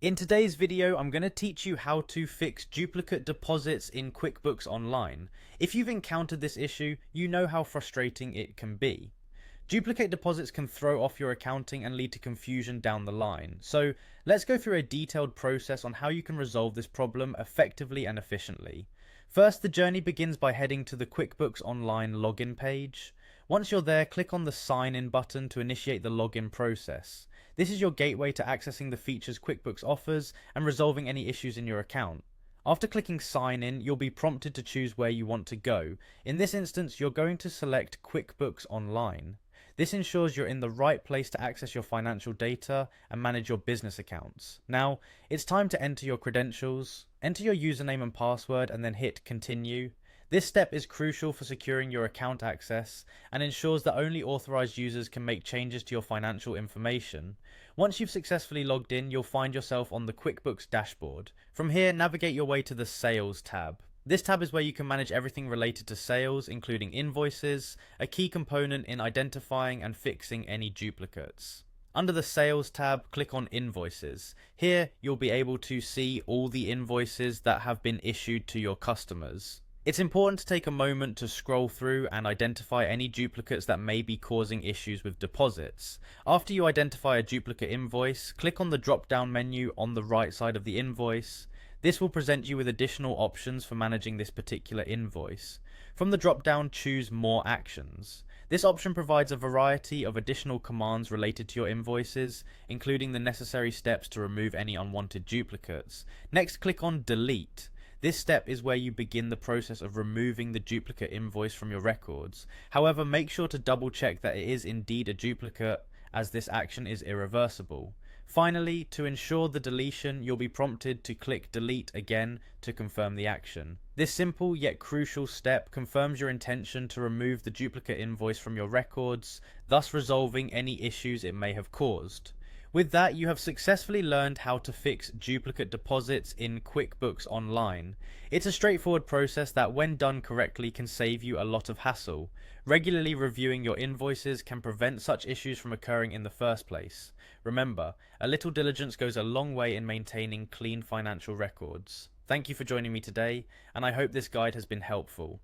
In today's video, I'm going to teach you how to fix duplicate deposits in QuickBooks Online. If you've encountered this issue, you know how frustrating it can be. Duplicate deposits can throw off your accounting and lead to confusion down the line. So let's go through a detailed process on how you can resolve this problem effectively and efficiently. First, the journey begins by heading to the QuickBooks Online login page. Once you're there, click on the Sign In button to initiate the login process. This is your gateway to accessing the features QuickBooks offers and resolving any issues in your account. After clicking Sign In, you'll be prompted to choose where you want to go. In this instance, you're going to select QuickBooks Online. This ensures you're in the right place to access your financial data and manage your business accounts. Now, it's time to enter your credentials. Enter your username and password and then hit Continue. This step is crucial for securing your account access and ensures that only authorized users can make changes to your financial information. Once you've successfully logged in, you'll find yourself on the QuickBooks dashboard. From here, navigate your way to the Sales tab. This tab is where you can manage everything related to sales, including invoices, a key component in identifying and fixing any duplicates. Under the Sales tab, click on Invoices. Here, you'll be able to see all the invoices that have been issued to your customers. It's important to take a moment to scroll through and identify any duplicates that may be causing issues with deposits. After you identify a duplicate invoice, click on the drop-down menu on the right side of the invoice. This will present you with additional options for managing this particular invoice. From the drop-down, choose More Actions. This option provides a variety of additional commands related to your invoices, including the necessary steps to remove any unwanted duplicates. Next, click on Delete. This step is where you begin the process of removing the duplicate invoice from your records. However, make sure to double check that it is indeed a duplicate, as this action is irreversible. Finally, to ensure the deletion, you'll be prompted to click Delete again to confirm the action. This simple yet crucial step confirms your intention to remove the duplicate invoice from your records, thus resolving any issues it may have caused. With that, you have successfully learned how to fix duplicate deposits in QuickBooks Online. It's a straightforward process that, when done correctly, can save you a lot of hassle. Regularly reviewing your invoices can prevent such issues from occurring in the first place. Remember, a little diligence goes a long way in maintaining clean financial records. Thank you for joining me today, and I hope this guide has been helpful.